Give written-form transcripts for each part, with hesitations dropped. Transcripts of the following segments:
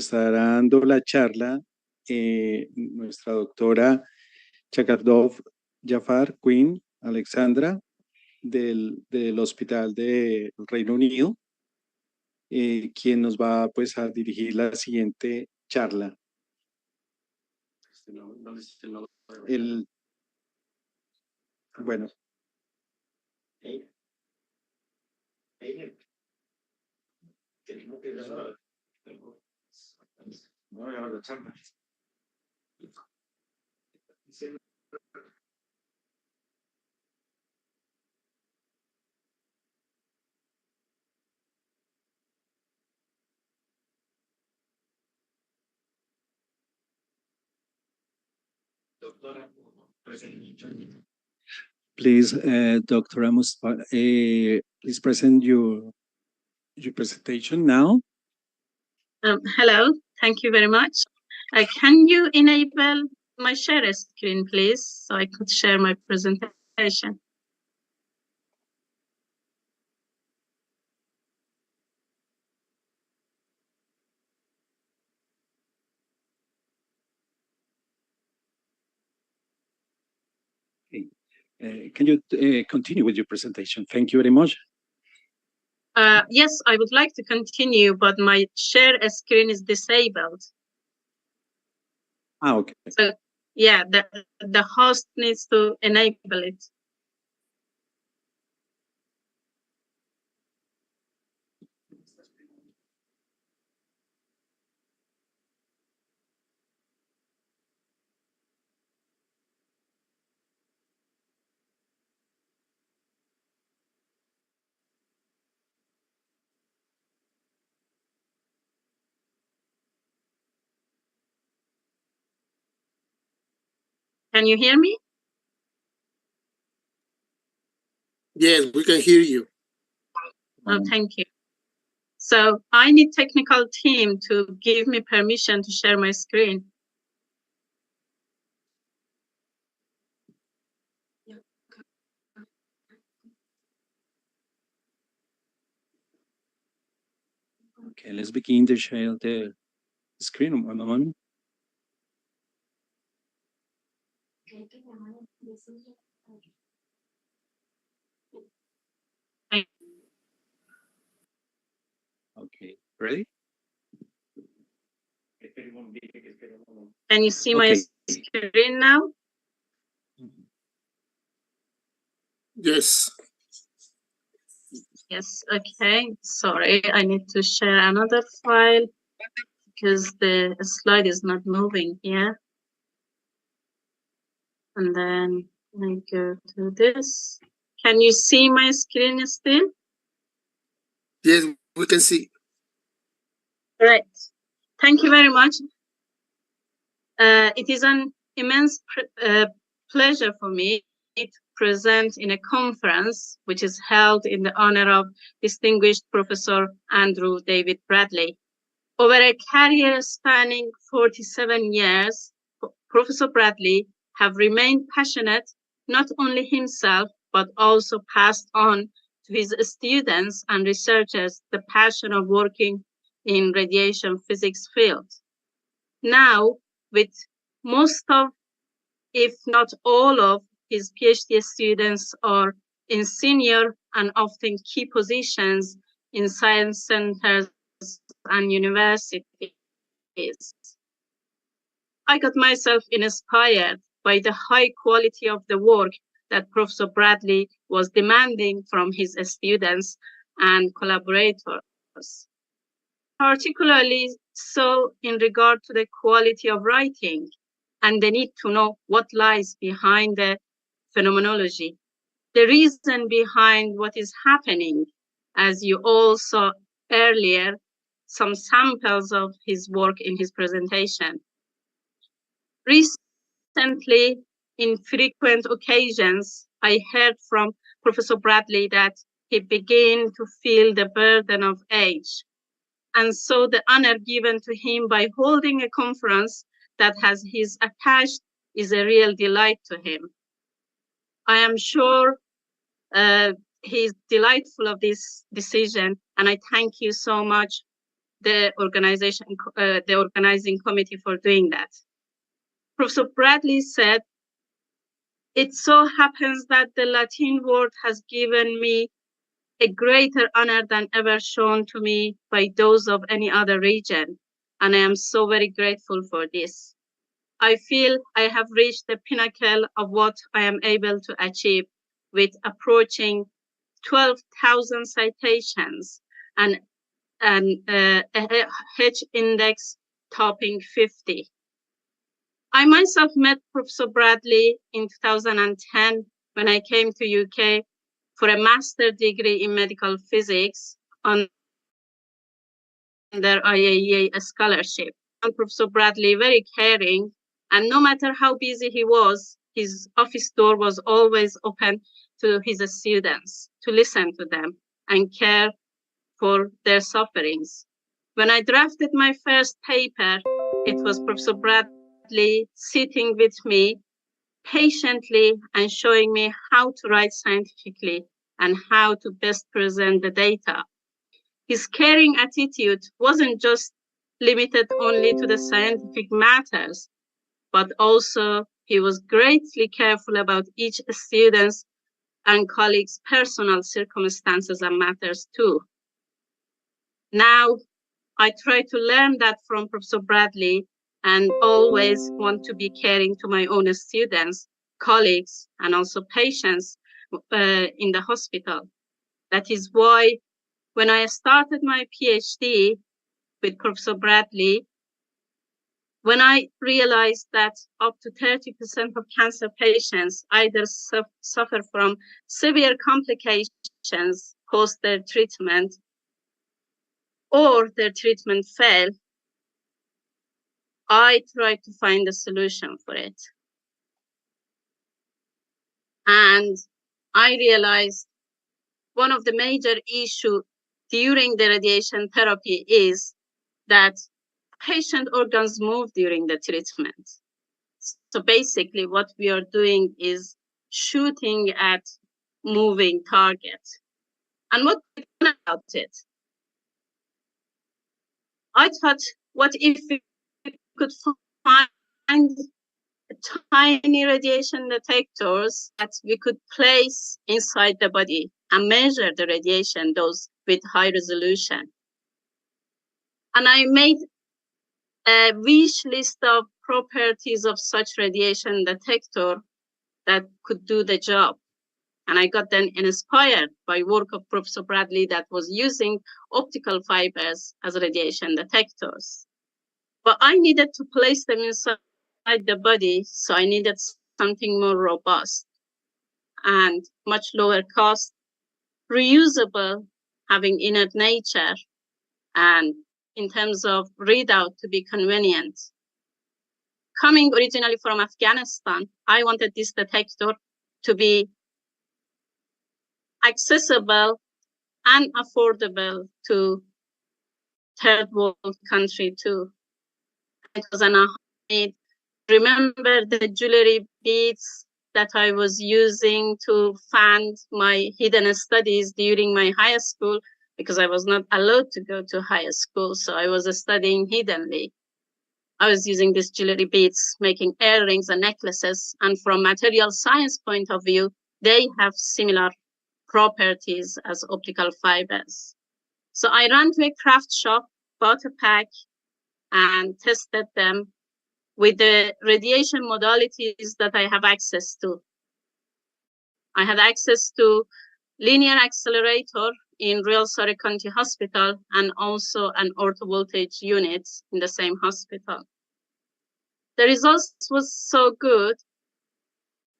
estará dando la charla nuestra doctora Chakardov Jafar Queen Alexandra del Hospital del Reino Unido, quien nos va pues a dirigir la siguiente charla. Bueno. Please, Dr. please present your presentation now. Hello, thank you very much. Can you enable my share screen, please, so I could share my presentation? Can you continue with your presentation? Thank you very much. Yes, I would like to continue, but my share screen is disabled. Ah, okay. So, yeah, the host needs to enable it. Can you hear me? Yes, we can hear you. Oh, thank you. So I need technical team to give me permission to share my screen. Okay, let's begin to share the screen. One moment. Okay, ready? Can you see my screen now? Yes. Yes, okay. Sorry, I need to share another file because the slide is not moving here. And then I go to this. Can you see my screen still? Yes, we can see. Right. Thank you very much. It is an immense pleasure for me to present in a conference which is held in the honor of distinguished Professor Andrew David Bradley. Over a career spanning 47 years, Professor Bradley have remained passionate, not only himself, but also passed on to his students and researchers the passion of working in radiation physics field. Now, with most of, if not all of, his PhD students are in senior and often key positions in science centers and universities. I got myself inspired by the high quality of the work that Professor Bradley was demanding from his students and collaborators, particularly so in regard to the quality of writing and the need to know what lies behind the phenomenology, the reason behind what is happening. As you all saw earlier, some samples of his work in his presentation. Recently, in frequent occasions, I heard from Professor Bradley that he began to feel the burden of age. And so the honor given to him by holding a conference that has his attached is a real delight to him. I am sure he's delightful of this decision, and I thank you so much, the organizing committee for doing that. Professor Bradley said, "It so happens that the Latin world has given me a greater honor than ever shown to me by those of any other region, and I am so very grateful for this. I feel I have reached the pinnacle of what I am able to achieve with approaching 12,000 citations and a H index topping 50. I myself met Professor Bradley in 2010 when I came to UK for a master's degree in medical physics under IAEA scholarship. And Professor Bradley, very caring, and no matter how busy he was, his office door was always open to his students, to listen to them and care for their sufferings. When I drafted my first paper, it was Professor Bradley sitting with me patiently and showing me how to write scientifically and how to best present the data. His caring attitude wasn't just limited only to the scientific matters, but also he was greatly careful about each student's and colleagues' personal circumstances and matters too. Now, I try to learn that from Professor Bradley and always want to be caring to my own students, colleagues, and also patients in the hospital. That is why when I started my PhD with Professor Bradley, when I realized that up to 30% of cancer patients either suffer from severe complications post their treatment or their treatment fail, I tried to find a solution for it. And I realized one of the major issues during the radiation therapy is that patient organs move during the treatment. So basically what we are doing is shooting at moving targets. And what about it? I thought, what if we could find tiny radiation detectors that we could place inside the body and measure the radiation dose with high resolution? And I made a wish list of properties of such radiation detector that could do the job. And I got then inspired by work of Professor Bradley that was using optical fibers as radiation detectors. But I needed to place them inside the body, so I needed something more robust and much lower cost, reusable, having inert nature, and in terms of readout to be convenient. Coming originally from Afghanistan, I wanted this detector to be accessible and affordable to third world country too. It was an need. Remember the jewelry beads that I was using to fund my hidden studies during my high school, because I was not allowed to go to high school, so I was studying hiddenly. I was using these jewelry beads, making earrings and necklaces, and from material science point of view, they have similar properties as optical fibers. So I ran to a craft shop, bought a pack, and tested them with the radiation modalities that I have access to. I had access to linear accelerator in Real Surrey County Hospital and also an orthovoltage unit in the same hospital. The results was so good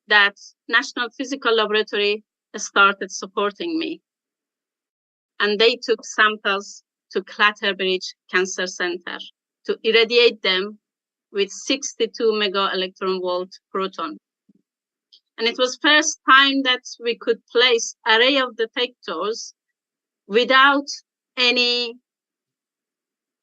that National Physical Laboratory started supporting me. And they took samples to Clatterbridge Cancer Center to irradiate them with 62 mega electron volt proton. And it was first time that we could place array of detectors without any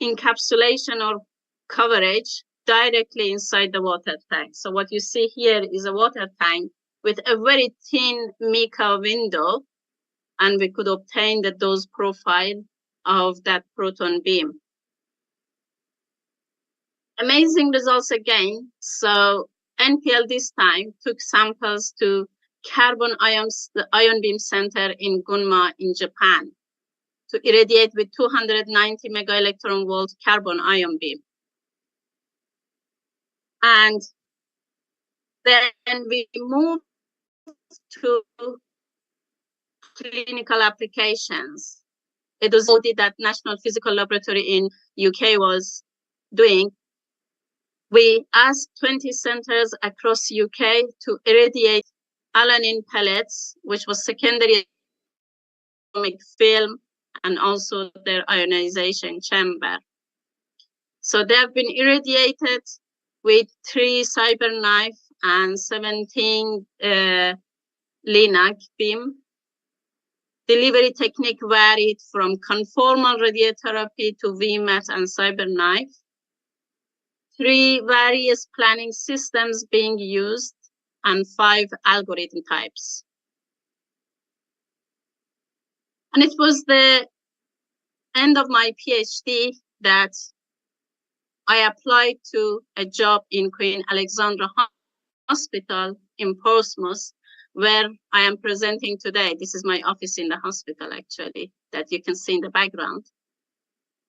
encapsulation or coverage directly inside the water tank. So what you see here is a water tank with a very thin mica window, and we could obtain the dose profile of that proton beam. amazing results again. So NPL this time took samples to carbon ions, the ion beam center in Gunma in Japan, to irradiate with 290 mega electron volt carbon ion beam. And then we moved to clinical applications. It was noted that National Physical Laboratory in UK was doing. We asked 20 centers across UK to irradiate alanine pellets, which was secondary film, and also their ionization chamber. So they have been irradiated with 3 CyberKnife and 17 LINAC beam. Delivery technique varied from conformal radiotherapy to VMAT and CyberKnife. 3 various planning systems being used and 5 algorithm types. And it was the end of my PhD that I applied to a job in Queen Alexandra Hospital in Portsmouth, where I am presenting today. This is my office in the hospital, actually, that you can see in the background.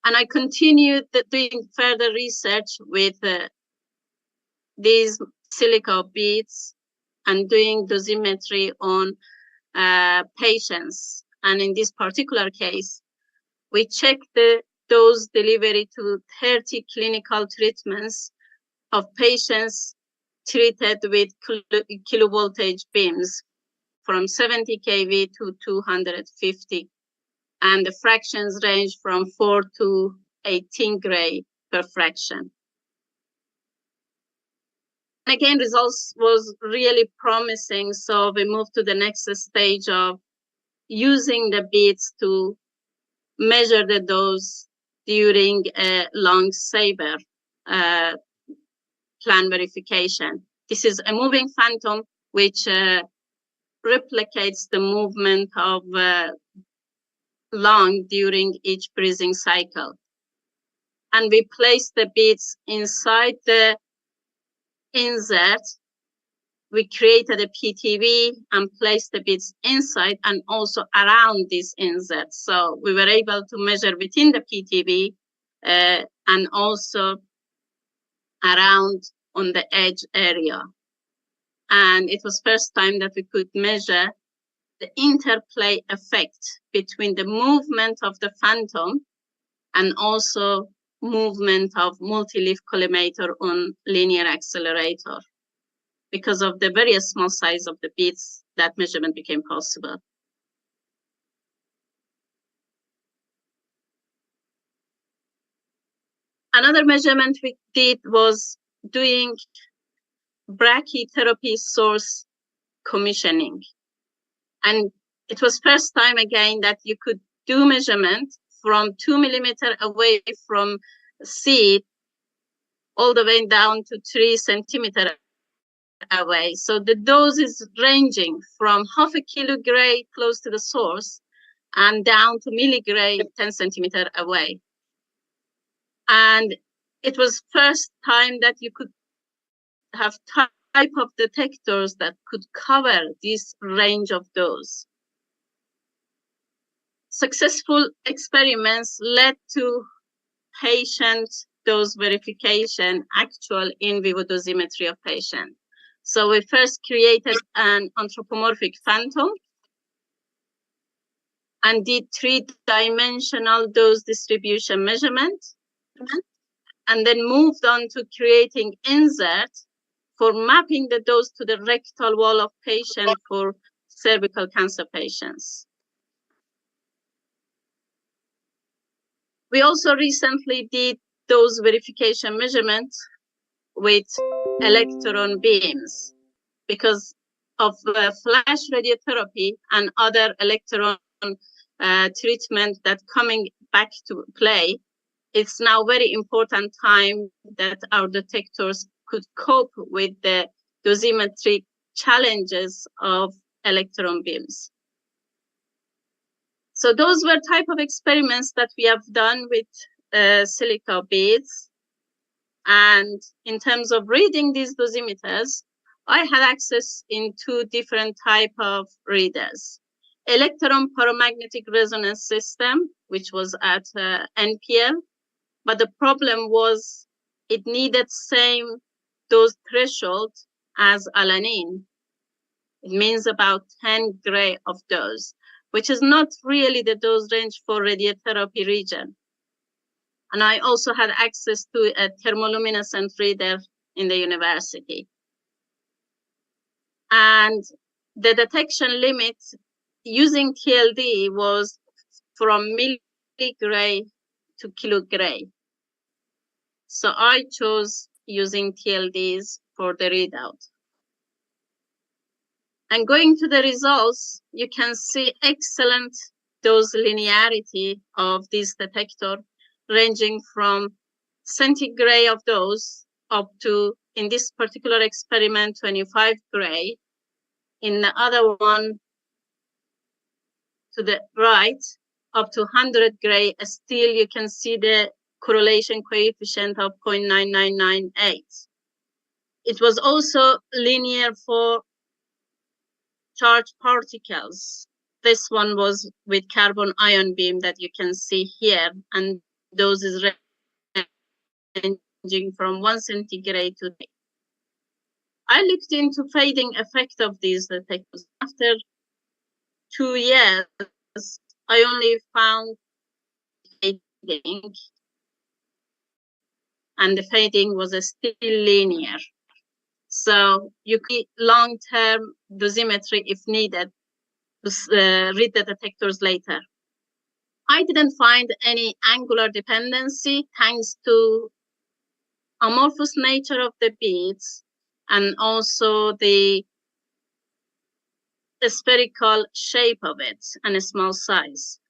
And I continued doing further research with these silica beads and doing dosimetry on patients. And in this particular case, we checked the dose delivery to 30 clinical treatments of patients treated with kilovoltage beams from 70 kV to 250. And the fractions range from 4 to 18 gray per fraction. And again, results was really promising. So we moved to the next stage of using the beads to measure the dose during a long saber plan verification. This is a moving phantom which replicates the movement of lung during each breathing cycle. And we place the beads inside the insert. We created a PTV and placed the beads inside and also around this insert. So we were able to measure within the PTV and also around on the edge area. And it was first time that we could measure the interplay effect between the movement of the phantom and also movement of multi-leaf collimator on linear accelerator. Because of the very small size of the beads, that measurement became possible. Another measurement we did was doing brachytherapy source commissioning. And it was first time again that you could do measurement from 2 millimeters away from seed all the way down to 3 centimeters away. So the dose is ranging from half a kilo gray close to the source and down to milligray 10 centimeters away. And it was first time that you could have type of detectors that could cover this range of dose. Successful experiments led to patient dose verification, actual in vivo dosimetry of patients. So we first created an anthropomorphic phantom and did 3-dimensional dose distribution measurement, and then moved on to creating insert for mapping the dose to the rectal wall of patient for cervical cancer patients. We also recently did dose verification measurement with electron beams because of flash radiotherapy and other electron treatment that coming back to play. It's now very important time that our detectors could cope with the dosimetry challenges of electron beams. So those were type of experiments that we have done with silica beads. And in terms of reading these dosimeters, I had access in two different type of readers. Electron paramagnetic resonance system, which was at NPL, but the problem was it needed same dose threshold as alanine. It means about 10 gray of dose, which is not really the dose range for radiotherapy region. And I also had access to a thermoluminescent reader in the university. And the detection limit using TLD was from milligray to kilogray. So I chose using TLDs for the readout. And going to the results, you can see excellent dose linearity of this detector, ranging from centigrade of dose up to, in this particular experiment, 25 gray. In the other one, to the right, up to 100 gray, still you can see the correlation coefficient of 0.9998. It was also linear for charged particles. This one was with carbon ion beam that you can see here, and those is ranging from 1 centigrade to 3. I looked into fading effect of these detectors. After 2 years, I only found fading, and the fading was still linear. So you could long-term dosimetry if needed to read the detectors later. I didn't find any angular dependency thanks to amorphous nature of the beads and also the spherical shape of it and a small size.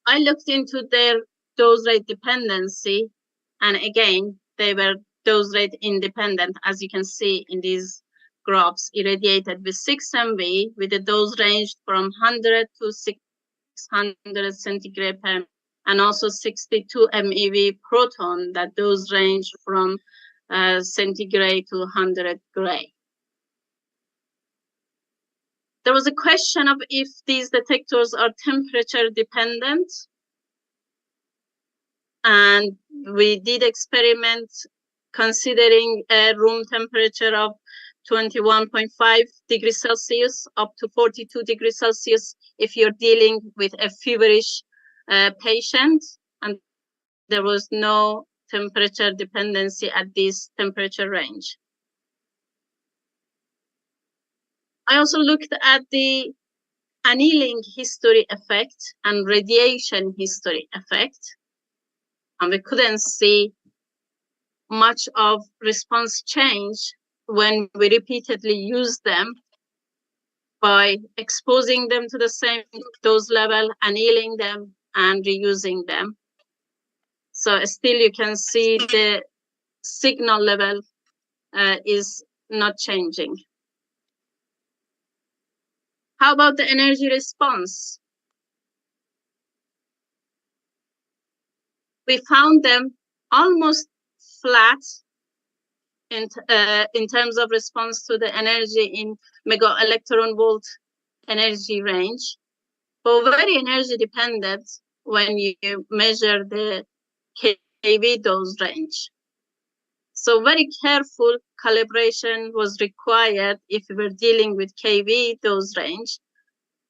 I looked into their dose rate dependency, and again, they were dose rate independent, as you can see in these graphs, irradiated with 6 MV with a dose range from 100 to 600 centigrade per, and also 62 MeV proton that dose range from centigrade to 100 gray. There was a question of if these detectors are temperature dependent. And we did experiment considering a room temperature of 21.5 degrees Celsius up to 42 degrees Celsius if you're dealing with a feverish patient, and there was no temperature dependency at this temperature range. I also looked at the annealing history effect and radiation history effect, and we couldn't see much of response change when we repeatedly use them by exposing them to the same dose level, annealing them, and reusing them. So still you can see the signal level is not changing. How about the energy response? We found them almost flat in terms of response to the energy in mega electron volt energy range, but very energy dependent when you measure the kV dose range. So very careful calibration was required if we were dealing with kV dose range,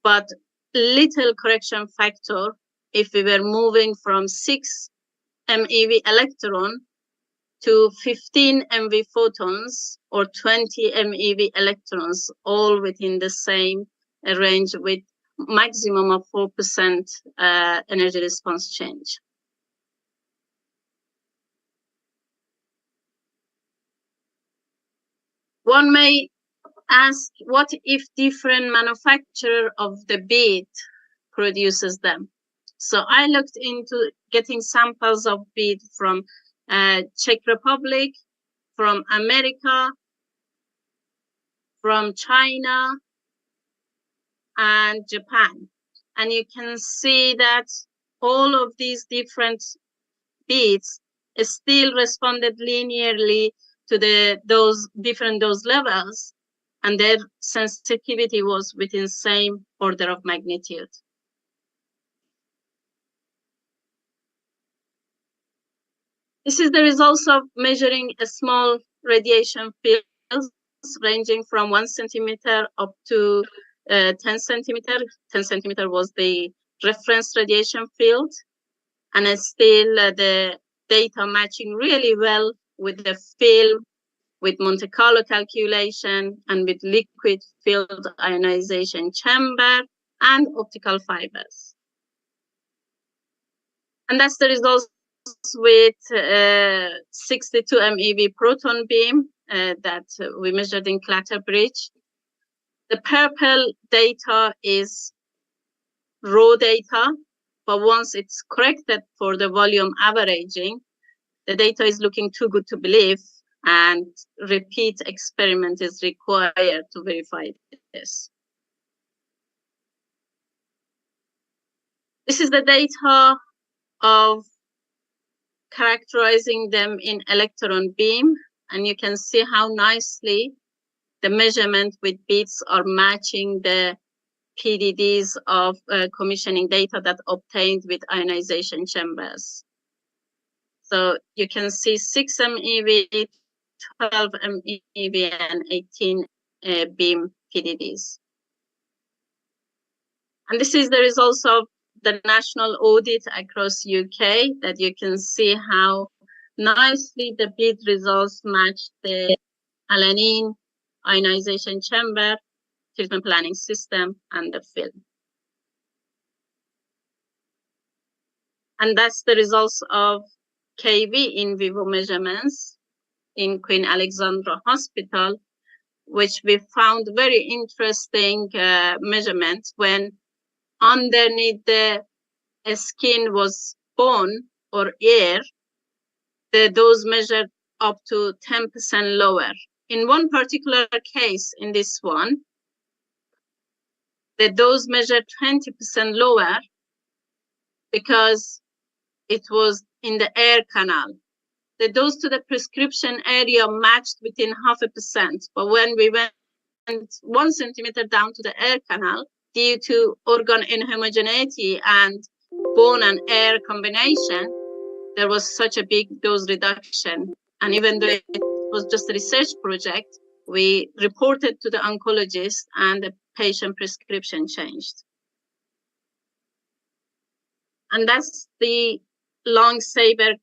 but little correction factor if we were moving from 6 MeV electron to 15 MeV photons or 20 MeV electrons, all within the same range with maximum of 4% energy response change. One may ask, what if different manufacturer of the bead produces them? So I looked into getting samples of bead from Czech Republic, from America, from China, and Japan. And you can see that all of these different beads still responded linearly to those different dose levels, and their sensitivity was within same order of magnitude. This is the results of measuring a small radiation fields ranging from 1 centimeter up to 10 centimeter. 10 centimeter was the reference radiation field, and still the data matching really well with the film, with Monte Carlo calculation, and with liquid field ionization chamber and optical fibers. And that's the results with 62 MeV proton beam that we measured in Clatterbridge. The purple data is raw data, but once it's corrected for the volume averaging, the data is looking too good to believe, and repeat experiment is required to verify this. This is the data of characterizing them in electron beam, and you can see how nicely the measurement with beads are matching the PDDs of commissioning data that obtained with ionization chambers. So you can see 6 MeV, 12 MeV, and 18 beam PDDs. And this is the results of the national audit across UK, that you can see how nicely the bead results match the alanine ionization chamber, treatment planning system, and the film. And that's the results of KV in vivo measurements in Queen Alexandra Hospital, which we found very interesting measurements when underneath the skin was bone or air, the dose measured up to 10% lower. In one particular case, in this one, the dose measured 20% lower because it was in the air canal. The dose to the prescription area matched within 0.5%, but when we went 1 centimeter down to the air canal, due to organ inhomogeneity and bone and air combination, there was such a big dose reduction. And even though it was just a research project, we reported to the oncologist and the patient prescription changed. And that's the long saber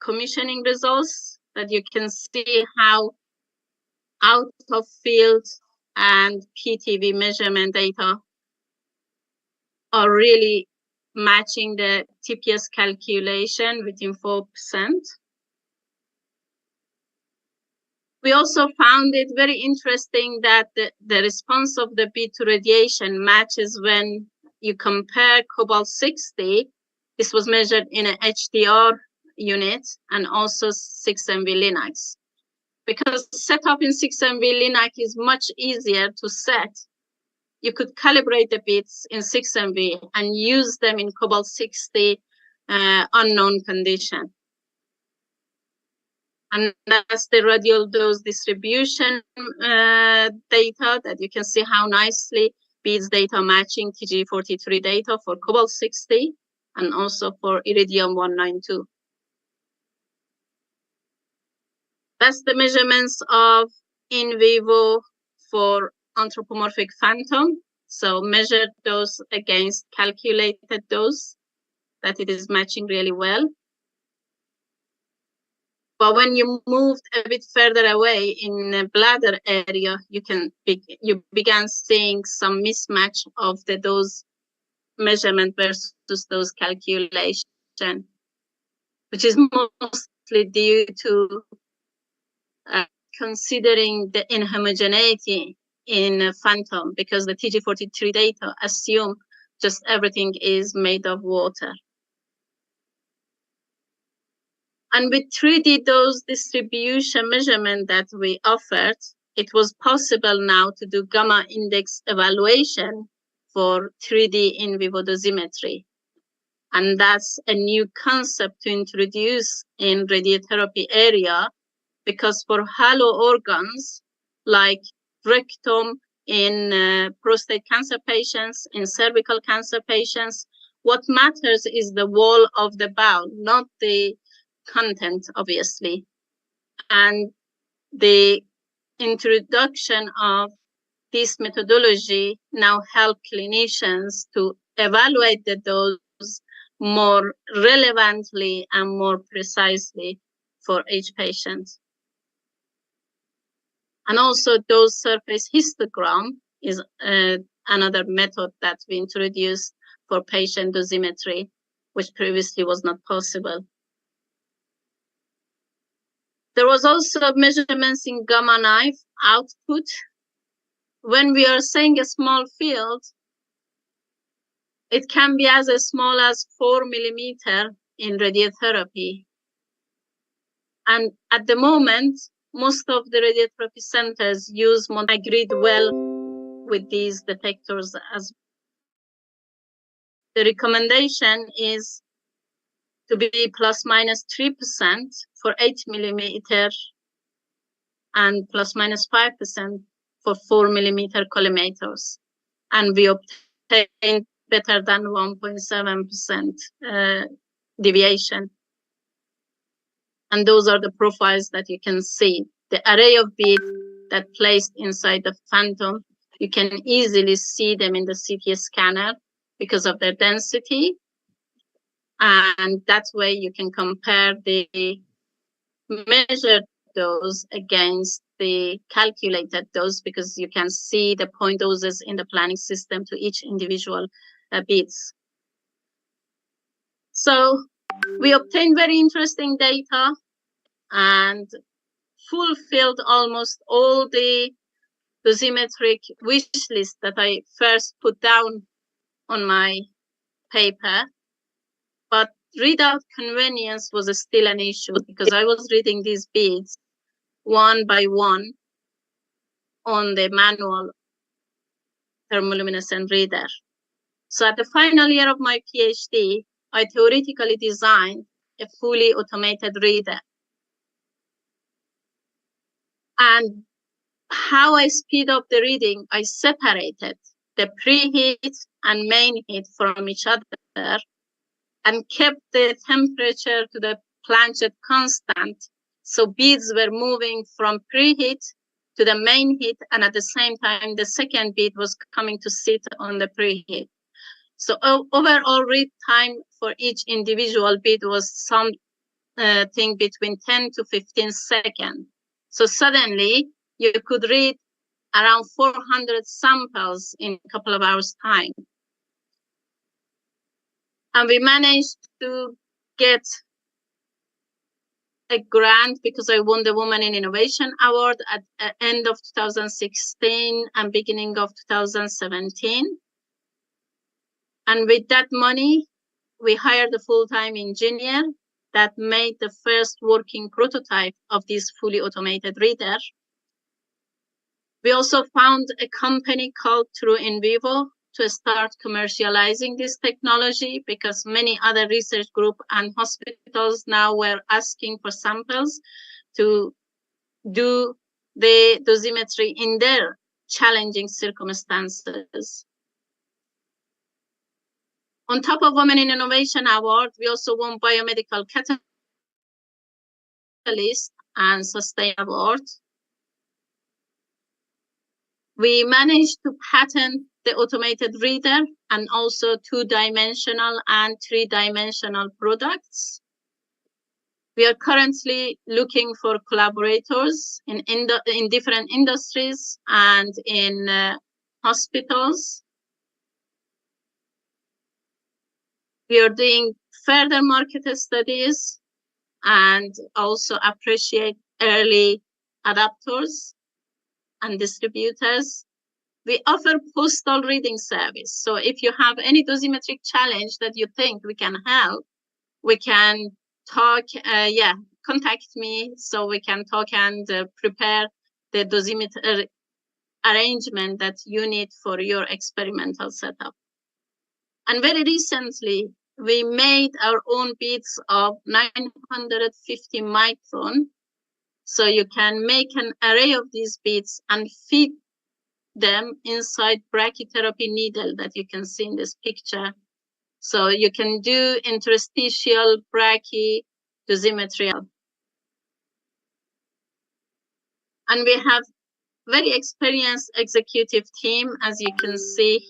commissioning results, that you can see how out of field and PTV measurement data are really matching the TPS calculation within 4%. We also found it very interesting that the response of the bead to radiation matches when you compare cobalt-60. This was measured in an HDR unit and also 6MV Linux. Because setup in 6MV Linux is much easier to set, you could calibrate the beads in 6MV and use them in cobalt-60 unknown condition. And that's the radial dose distribution data, that you can see how nicely beads data matching TG43 data for cobalt-60 and also for iridium-192. That's the measurements of in vivo for anthropomorphic phantom. So measured dose against calculated dose, that it is matching really well. But when you moved a bit further away in the bladder area, you began seeing some mismatch of the dose measurement versus dose calculation, which is mostly due to considering the inhomogeneity in phantom, because the TG43 data assume just everything is made of water. And with 3D dose distribution measurement that we offered, it was possible now to do gamma index evaluation for 3D in vivo dosimetry. And that's a new concept to introduce in radiotherapy area, because for hollow organs like rectum in prostate cancer patients, in cervical cancer patients, what matters is the wall of the bowel, not the content, obviously. And the introduction of this methodology now help clinicians to evaluate the dose more relevantly and more precisely for each patient. And also dose surface histogram is another method that we introduced for patient dosimetry, which previously was not possible. There was also measurements in gamma knife output. When we are saying a small field, it can be as small as 4 millimeter in radiotherapy. And at the moment, most of the radiotherapy centers use agreed well with these detectors. As the recommendation is to be plus minus 3% for 8 millimeter and plus minus 5% for 4 millimeter collimators. And we obtained better than 1.7% deviation. And those are the profiles that you can see. The array of beads that placed inside the phantom, you can easily see them in the CT scanner because of their density. And that way you can compare the measured dose against the calculated dose, because you can see the point doses in the planning system to each individual beads. So we obtained very interesting data and fulfilled almost all the dosimetric wish list that I first put down on my paper. But readout convenience was still an issue, because I was reading these beads one by one on the manual thermoluminescent reader. So at the final year of my PhD, I theoretically designed a fully automated reader. And how I speed up the reading, I separated the preheat and main heat from each other and kept the temperature to the planchet constant. So beads were moving from preheat to the main heat, and at the same time, the second bead was coming to sit on the preheat. So overall read time for each individual bead was something between 10 to 15 seconds. So suddenly you could read around 400 samples in a couple of hours' time. And we managed to get a grant because I won the Women in Innovation Award at the end of 2016 and beginning of 2017. And with that money, we hired a full-time engineer that made the first working prototype of this fully automated reader. We also found a company called True In Vivo to start commercializing this technology, because many other research groups and hospitals now were asking for samples to do the dosimetry in their challenging circumstances. On top of Women in Innovation Award, we also won Biomedical Catalyst and Sustain Award. We managed to patent the automated reader and also 2-dimensional and 3-dimensional products. We are currently looking for collaborators in different industries and in hospitals. We are doing further market studies and also appreciate early adopters and distributors. We offer postal reading service. So if you have any dosimetric challenge that you think we can help, we can talk, contact me so we can talk and prepare the dosimeter arrangement that you need for your experimental setup. And very recently, we made our own beads of 950 micron. So you can make an array of these beads and feed them inside brachytherapy needle that you can see in this picture. So you can do interstitial brachy dosimetry. And we have very experienced executive team, as you can see.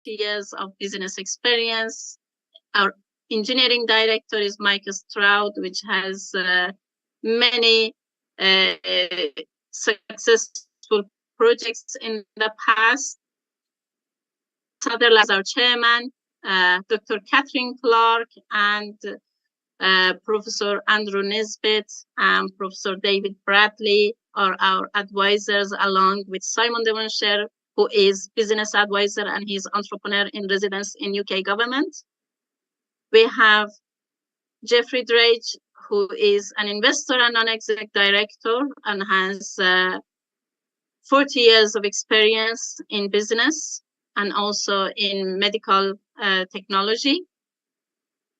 Years of business experience. Our engineering director is Mike Stroud, which has many successful projects in the past. Sutherland is our chairman, Dr. Catherine Clark, and Professor Andrew Nesbitt and Professor David Bradley are our advisors, along with Simon Devonshire, who is business advisor and he's entrepreneur in residence in UK government. We have Jeffrey Drage, who is an investor and non-exec director and has 40 years of experience in business and also in medical technology.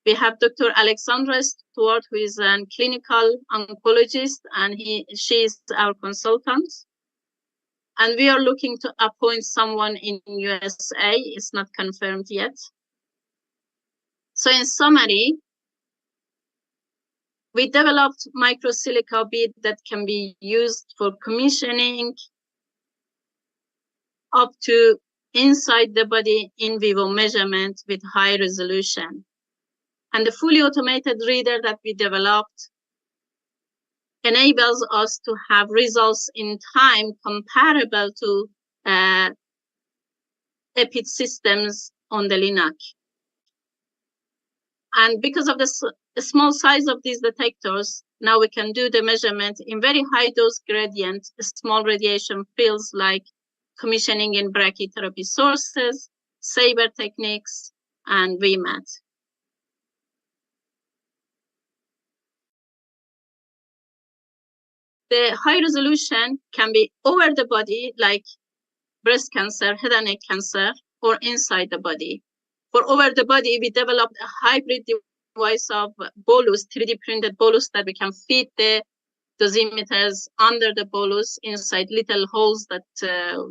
We have Dr. Alexandra Stewart, who is a clinical oncologist, and she is our consultant. And we are looking to appoint someone in USA. It's not confirmed yet. So in summary, we developed microsilica bead that can be used for commissioning up to inside the body in vivo measurement with high resolution. And the fully automated reader that we developed enables us to have results in time comparable to EPID systems on the LINAC. And because of the small size of these detectors, now we can do the measurement in very high dose gradient, small radiation fields like commissioning in brachytherapy sources, SABRE techniques, and VMAT. The high resolution can be over the body, like breast cancer, head and neck cancer, or inside the body. For over the body, we developed a hybrid device of bolus, 3D printed bolus that we can feed the dosimeters under the bolus inside little holes that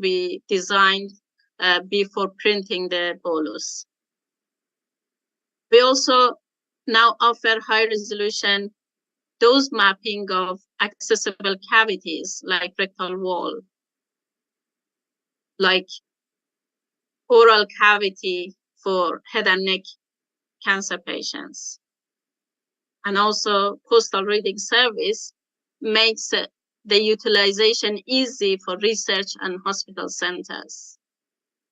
we designed before printing the bolus. We also now offer high resolution dose mapping of accessible cavities like rectal wall, like oral cavity for head and neck cancer patients. And also postal reading service makes the utilization easy for research and hospital centers.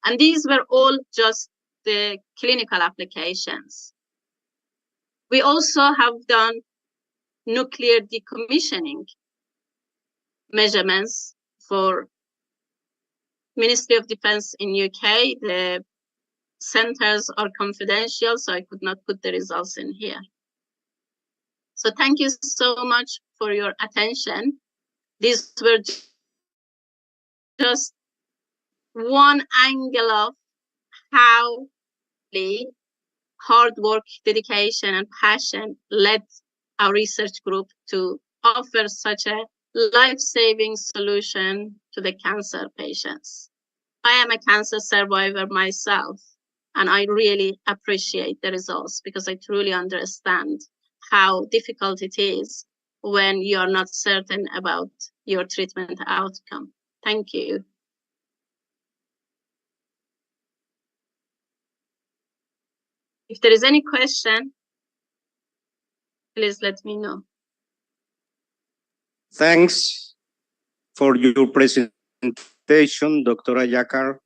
And these were all just the clinical applications. We also have done nuclear decommissioning measurements for Ministry of Defense in UK. The centers are confidential, so I could not put the results in here. So thank you so much for your attention. These were just one angle of how the hard work, dedication, and passion led our research group to offer such a life-saving solution to the cancer patients. I am a cancer survivor myself, and I really appreciate the results because I truly understand how difficult it is when you are not certain about your treatment outcome. Thank you. If there is any question, please let me know. Thanks for your presentation, Dr. Ayakar,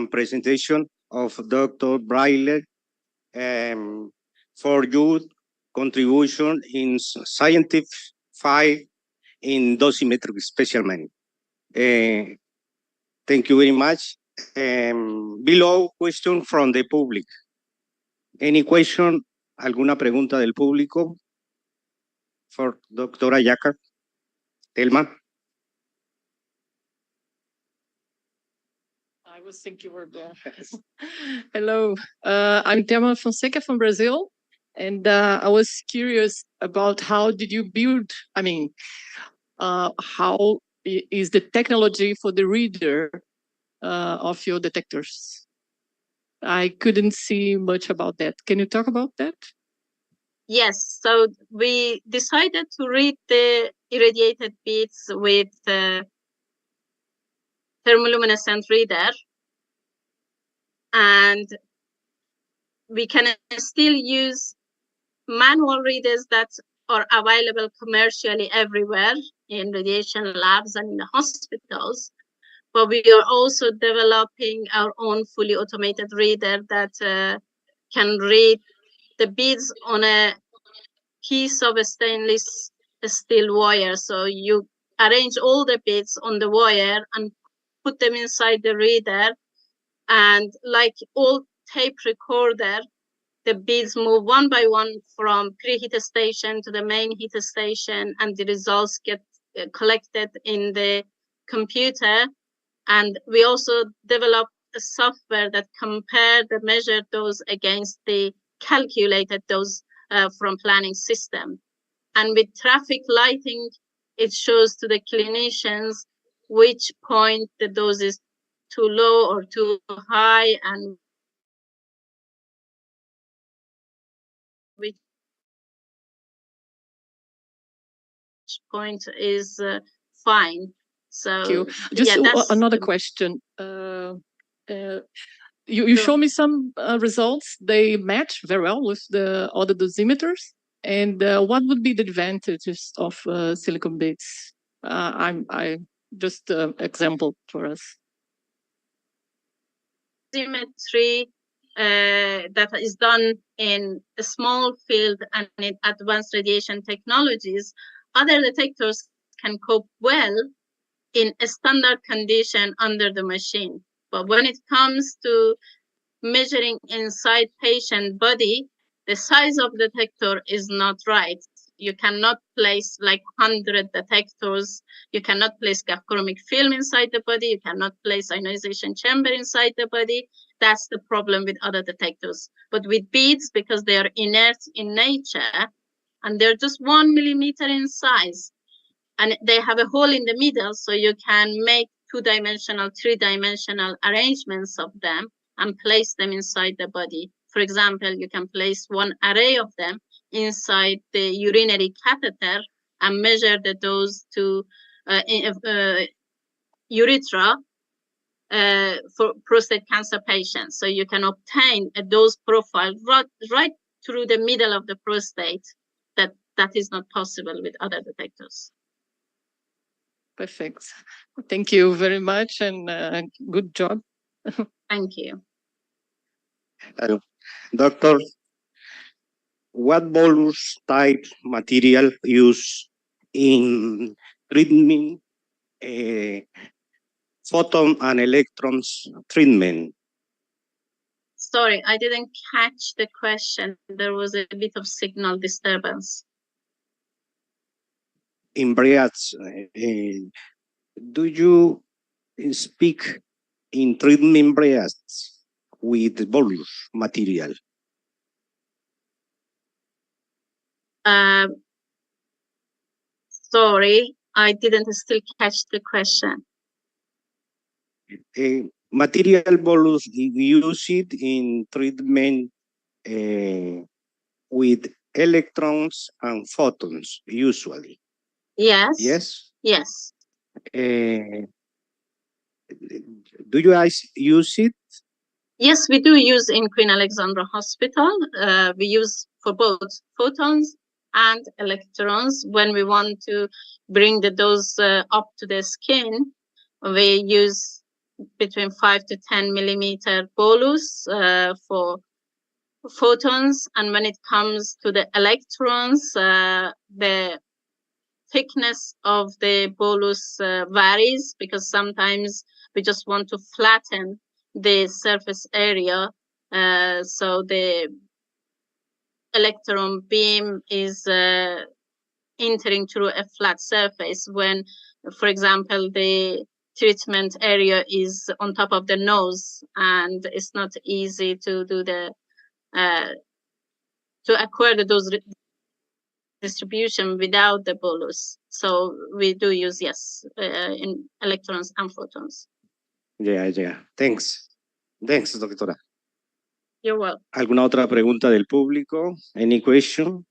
presentation of Dr. Braille, for your contribution in scientific field in dosimetry especially. Thank you very much. Below, question from the public. Any question? ¿Alguna pregunta del público? For Dr. Ayakar. Telma. was thinking you were there. Hello, I'm Thelma Fonseca from Brazil, and I was curious about how did you build, how is the technology for the reader of your detectors? I couldn't see much about that. Can you talk about that? Yes, so we decided to read the irradiated beads with thermoluminescent reader, and we can still use manual readers that are available commercially everywhere in radiation labs and in the hospitals. But we are also developing our own fully automated reader that can read the beads on a piece of a stainless steel wire. So you arrange all the beads on the wire and put them inside the reader. And like all tape recorder, the beads move one by one from preheater station to the main heater station, and the results get collected in the computer. And we also developed a software that compared the measured dose against the calculated dose from planning system. And with traffic lighting, it shows to the clinicians which point the dose is too low or too high, and which point is fine. So Thank you. Just another question. You show me some results. They match very well with the other dosimeters. And what would be the advantages of silicon beads? I just example for us. Dosimetry that is done in a small field and in advanced radiation technologies, other detectors can cope well in a standard condition under the machine. But when it comes to measuring inside patient body, the size of the detector is not right. You cannot place like 100 detectors. You cannot place chromic film inside the body. You cannot place ionization chamber inside the body. That's the problem with other detectors. But with beads, because they are inert in nature, and they're just 1 millimeter in size, and they have a hole in the middle, so you can make 2-dimensional, 3-dimensional arrangements of them and place them inside the body. For example, you can place one array of them inside the urinary catheter and measure the dose to urethra for prostate cancer patients. So you can obtain a dose profile right through the middle of the prostate. That is not possible with other detectors. Perfect. Thank you very much, and good job. Thank you. Doctor, what bolus type material used in treatment photon and electrons treatment? Sorry, I didn't catch the question. There was a bit of signal disturbance. In Briats, do you speak in treatment Briats with bolus material? Sorry, I didn't still catch the question. Material bolus used in treatment with electrons and photons, usually. Yes. Yes? Yes. Do you guys use it? Yes, we do use in Queen Alexandra Hospital. We use for both photons and electrons. When we want to bring the dose up to the skin, we use between 5 to 10 millimeter bolus for photons. And when it comes to the electrons, the thickness of the bolus varies, because sometimes we just want to flatten the surface area. So the electron beam is entering through a flat surface. When, for example, the treatment area is on top of the nose, and it's not easy to do the to acquire the dose distribution without the bolus. So we do use, yes, in electrons and photons. Yeah. Thanks. Thanks, doctora. You're welcome. ¿Alguna otra pregunta del público? Any question?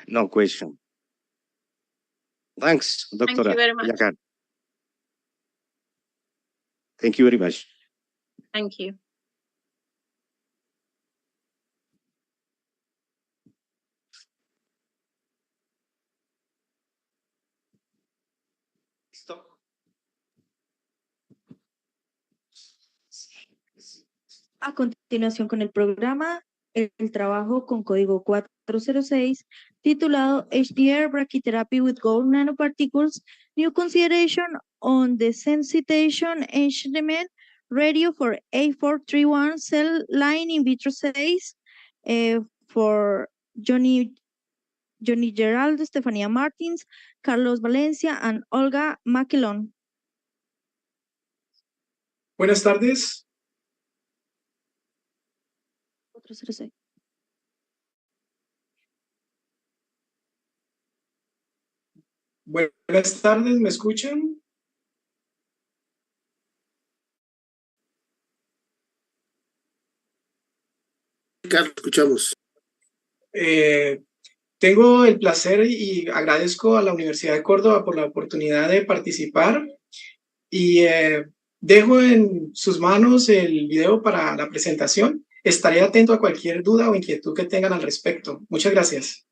No question. Thanks, doctora. Thank you very much. Yakan. Thank you very much. Thank you. A continuación con el programa, el trabajo con código 406, titulado HDR Brachytherapy with Gold Nanoparticles, New Consideration on the Sensitization Enhancement Radio for A431 Cell Line in Vitro 6, for Johnny Geraldo, Estefanía Martins, Carlos Valencia, and Olga Maquilón. Buenas tardes. 406. Buenas tardes, ¿me escuchan? Carlos, escuchamos. Tengo el placer y agradezco a la Universidad de Córdoba por la oportunidad de participar y dejo en sus manos el video para la presentación. Estaré atento a cualquier duda o inquietud que tengan al respecto. Muchas gracias.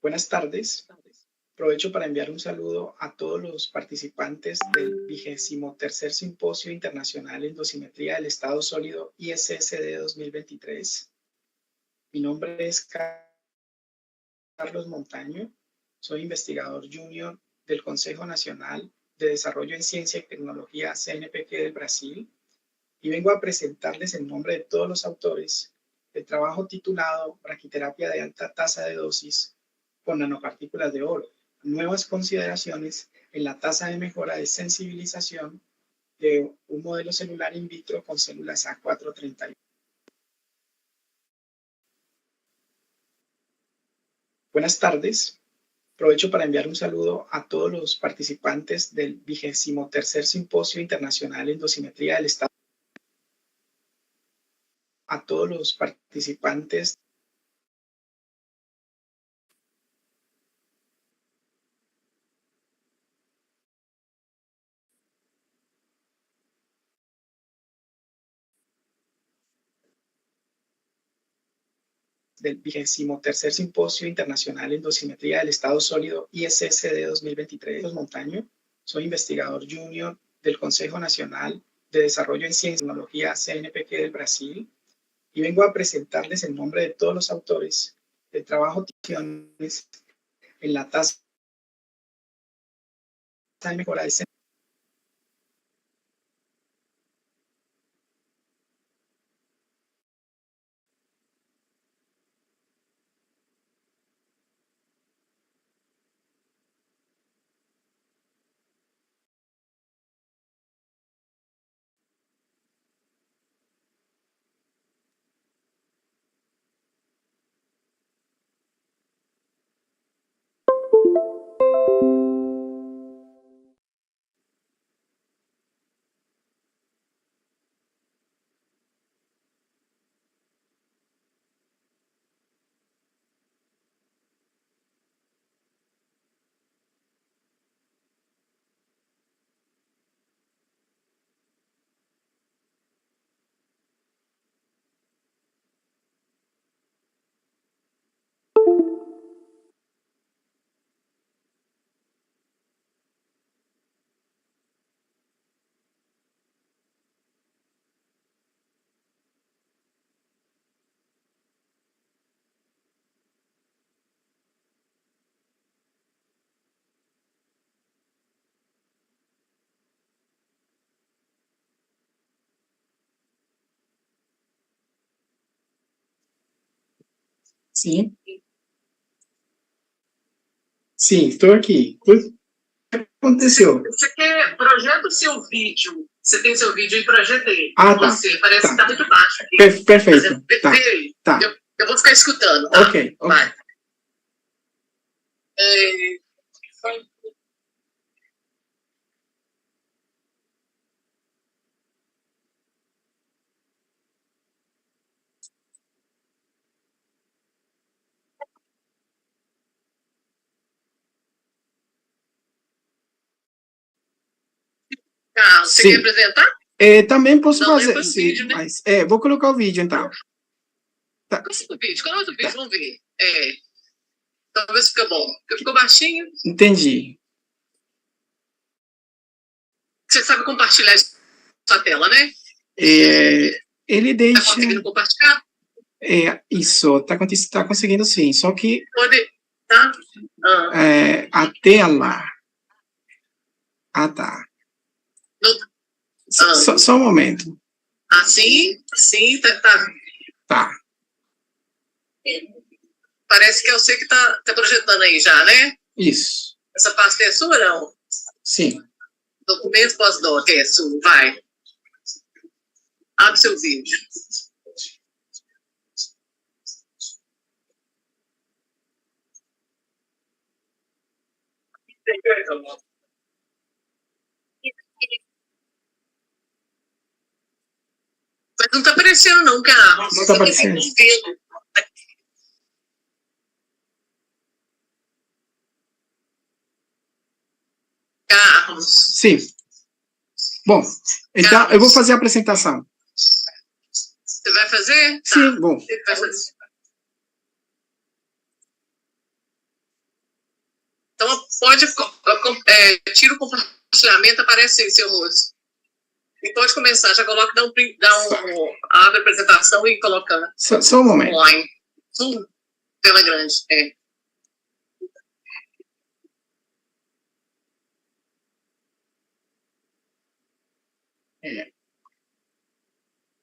Buenas tardes. Aprovecho para enviar un saludo a todos los participantes del 23º Simposio Internacional en Dosimetría del Estado Sólido ISSD 2023. Mi nombre es Carlos Montaño. Soy investigador junior del Consejo Nacional de Desarrollo en Ciencia y Tecnología CNPq del Brasil y vengo a presentarles en nombre de todos los autores el trabajo titulado Brachyterapia de alta tasa de dosis con nanopartículas de oro, nuevas consideraciones en la tasa de mejora de sensibilización de un modelo celular in vitro con células A431. Buenas tardes. Aprovecho para enviar un saludo a todos los participantes del 23º Simposio Internacional en Dosimetría del Estado. A todos los participantes del 23º Simposio Internacional en Dosimetría del Estado Sólido ISSD 2023. Carlos Montaño, soy investigador junior del Consejo Nacional de Desarrollo en Ciencia y Tecnología CNPq del Brasil y vengo a presentarles en nombre de todos los autores el trabajo en la tasa de mejora de Sim. Sim, estou aqui. O que aconteceu? Você quer, projeta o seu vídeo. Você tem seu vídeo e projetei. Ah, tá. Você parece Tá. que está muito baixo aqui. Perfeito. Tá. Vê aí. Tá. Eu vou ficar escutando. Tá? Ok. Vai. Tá, você Sim. quer apresentar? Também posso Não, fazer, é sim, vídeo, né? mas vou colocar o vídeo, então. Tá. Qual é o vídeo? Qual é o outro vídeo? Vamos ver. Talvez fica bom. Porque ficou baixinho. Entendi. Você sabe compartilhar sua tela, né? Ele Tá deixa... conseguindo compartilhar? Isso, tá conseguindo sim, só que Pode. Tá? a tela... Ah, tá. Só um momento. Assim, tá. Tá. Parece que é você que tá projetando aí já, né? Isso. Essa pasta é sua, não? Sim. Documento pós-doc, é sua, vai. Abre seu vídeo. Mas não tá aparecendo não, Carlos. Não tá aparecendo. Carlos. Sim. Bom, então eu vou fazer a apresentação. Você vai fazer? Sim, Tá. bom. Você vai fazer. Então, tira o compartilhamento, aparece aí seu rosto. E pode começar, já coloca, abre a apresentação e coloca Só um momento. online. Tela grande,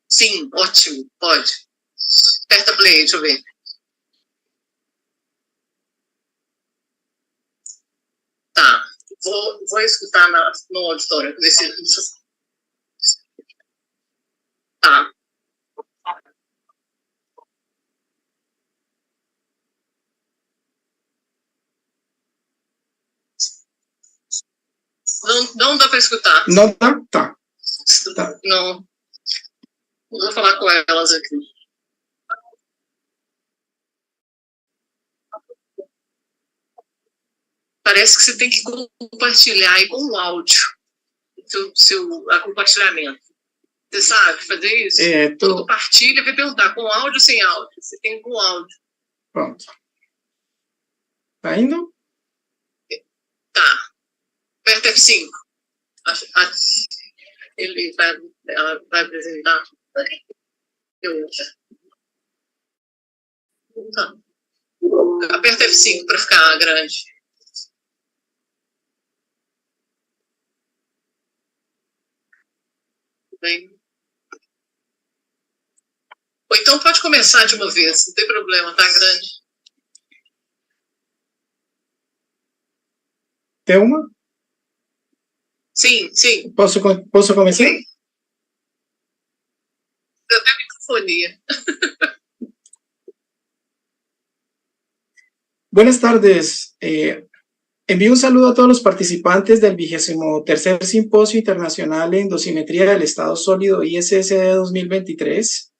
Sim, ótimo, pode. Aperta play, deixa eu ver. Tá, vou escutar no auditório. Ver se... Tá. Não dá para escutar. Não dá? Tá. Não. Vou falar com elas aqui. Parece que você tem que compartilhar aí com o áudio. Seu compartilhamento. Você sabe fazer isso? Quando compartilha, vai perguntar com áudio ou sem áudio? Você tem com áudio. Pronto. Tá indo? Tá. Aperta F5. Ele vai apresentar. Tá. Aperta F5 para ficar grande. Bem. Ou então pode começar de uma vez, não tem problema, tá grande. Tem uma? Sim. Posso começar? Eu tenho microfonia. Buenas tardes. Envío un saludo a todos los participantes del 23º Simposio Internacional en Dosimetría del Estado Sólido ISSD 2023.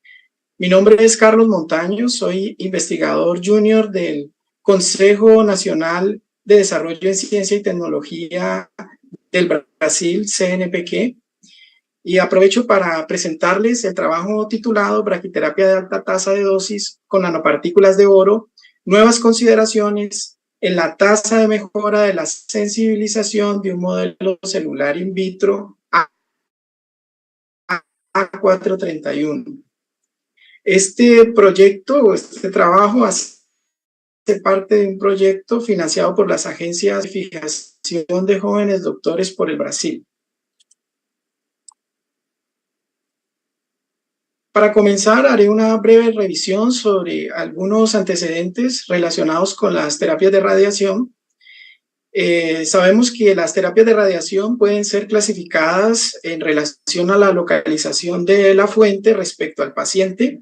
Mi nombre es Carlos Montaño, soy investigador junior del Consejo Nacional de Desarrollo en Ciencia y Tecnología del Brasil, CNPq, y aprovecho para presentarles el trabajo titulado Braquiterapia de alta tasa de dosis con nanopartículas de oro, nuevas consideraciones en la tasa de mejora de la sensibilización de un modelo celular in vitro A431. Este proyecto o este trabajo hace parte de un proyecto financiado por las agencias de fijación de jóvenes doctores por el Brasil. Para comenzar, haré una breve revisión sobre algunos antecedentes relacionados con las terapias de radiación. Sabemos que las terapias de radiación pueden ser clasificadas en relación a la localización de la fuente respecto al paciente.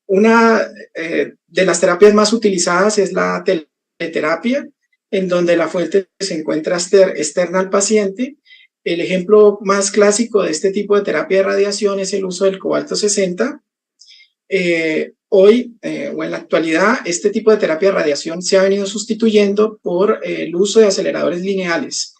Una de las terapias más utilizadas es la teleterapia, en donde la fuente se encuentra externa al paciente. El ejemplo más clásico de este tipo de terapia de radiación es el uso del cobalto-60. Hoy, o en la actualidad, este tipo de terapia de radiación se ha venido sustituyendo por el uso de aceleradores lineales.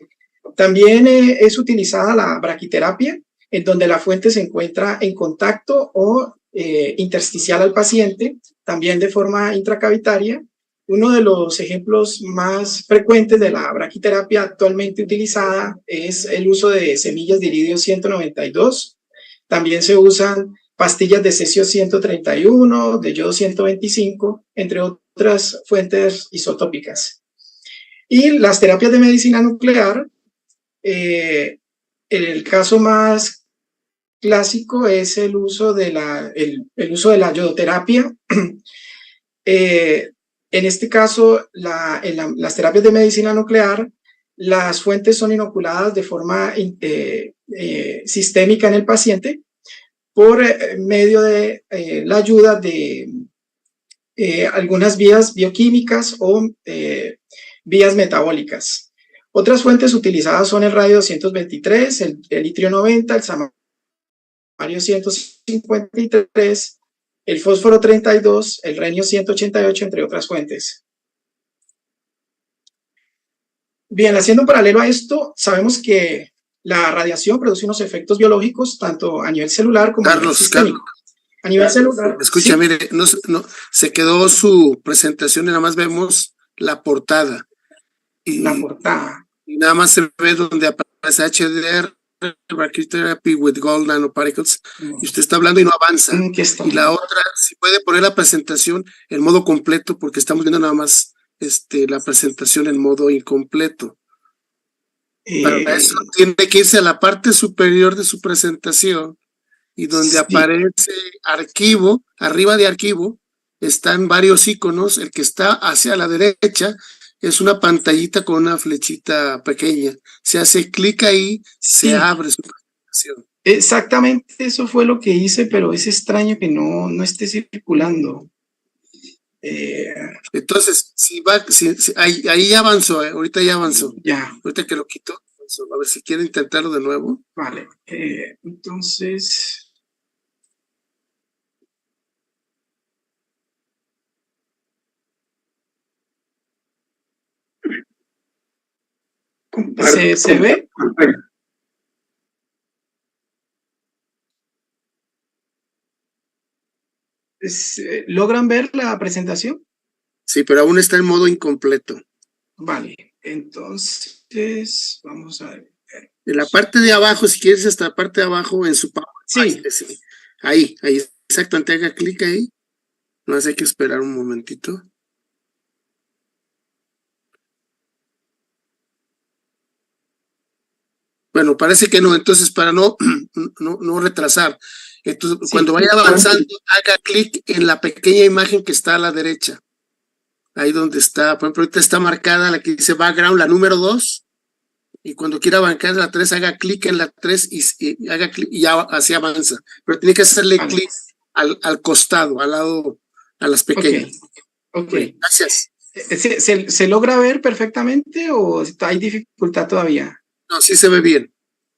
También es utilizada la braquiterapia, en donde la fuente se encuentra en contacto o intersticial al paciente, también de forma intracavitaria. Uno de los ejemplos más frecuentes de la braquiterapia actualmente utilizada es el uso de semillas de iridio 192. También se usan pastillas de cesio 131, de yodo 125, entre otras fuentes isotópicas. Y las terapias de medicina nuclear, el caso más clásico es el uso de la yodoterapia. En este caso, las terapias de medicina nuclear, las fuentes son inoculadas de forma sistémica en el paciente, por medio de la ayuda de algunas vías bioquímicas o vías metabólicas. Otras fuentes utilizadas son el radio 223, el itrio 90, el samario 153, el fósforo 32, el renio 188, entre otras fuentes. Bien, haciendo un paralelo a esto, sabemos que la radiación produce unos efectos biológicos tanto a nivel celular como a nivel sistémico. A nivel celular. Escucha, ¿sí? mire, no, se quedó su presentación y nada más vemos la portada. La portada. Y nada más se ve donde aparece HDR, Brachytherapy with Gold Nanoparticles, y usted está hablando y no avanza. Y la otra, si puede poner la presentación en modo completo, porque estamos viendo nada más la presentación en modo incompleto. Para eso tiene que irse a la parte superior de su presentación y donde aparece archivo, arriba de archivo están varios iconos. El que está hacia la derecha es una pantallita con una flechita pequeña. Se hace clic ahí, se abre su presentación. Exactamente, eso fue lo que hice, pero es extraño que no esté circulando. Entonces, ahí ya avanzó, ahorita ya avanzó. Ya. Ahorita que lo quito, a ver si quiere intentarlo de nuevo. Vale, entonces... ¿Se ve? ¿Logran ver la presentación? Sí, pero aún está en modo incompleto. Vale, entonces vamos a ver. En la parte de abajo, si quieres, hasta la parte de abajo en su PowerPoint. Sí. Ahí, exactamente, haga clic ahí. No hace que esperar un momentito. Bueno, parece que no, entonces para no retrasar. Entonces, cuando vaya avanzando, haga clic en la pequeña imagen que está a la derecha. Ahí donde está, por ejemplo, ahorita está marcada la que dice background, la número 2. Y cuando quiera avanzar la 3, haga clic en la 3 y haga clic y ya así avanza. Pero tiene que hacerle clic al costado, al lado, a las pequeñas. Okay. Gracias. ¿Se logra ver perfectamente o hay dificultad todavía? No, sí se ve bien.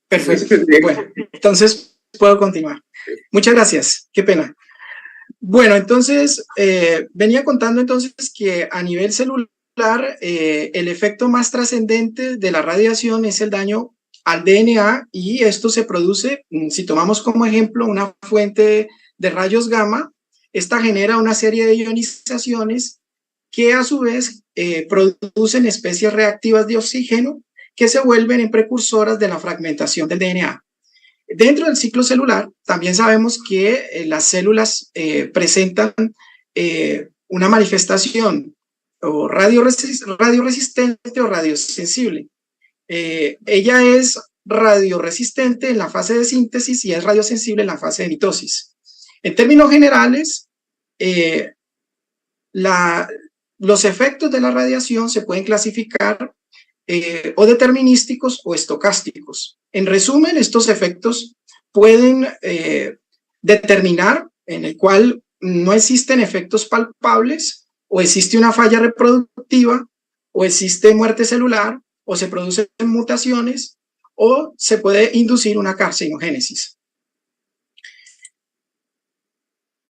Perfecto. Bueno, entonces puedo continuar. Muchas gracias. Qué pena. Bueno, entonces, venía contando entonces que a nivel celular, el efecto más trascendente de la radiación es el daño al DNA, y esto se produce, si tomamos como ejemplo una fuente de rayos gamma, esta genera una serie de ionizaciones que a su vez producen especies reactivas de oxígeno que se vuelven en precursoras de la fragmentación del DNA. Dentro del ciclo celular, también sabemos que las células presentan una manifestación o radioresistente o radiosensible. Ella es radioresistente en la fase de síntesis y es radiosensible en la fase de mitosis. En términos generales, los efectos de la radiación se pueden clasificar o determinísticos o estocásticos. En resumen, estos efectos pueden determinar en el cual no existen efectos palpables, o existe una falla reproductiva, o existe muerte celular, o se producen mutaciones, o se puede inducir una carcinogénesis.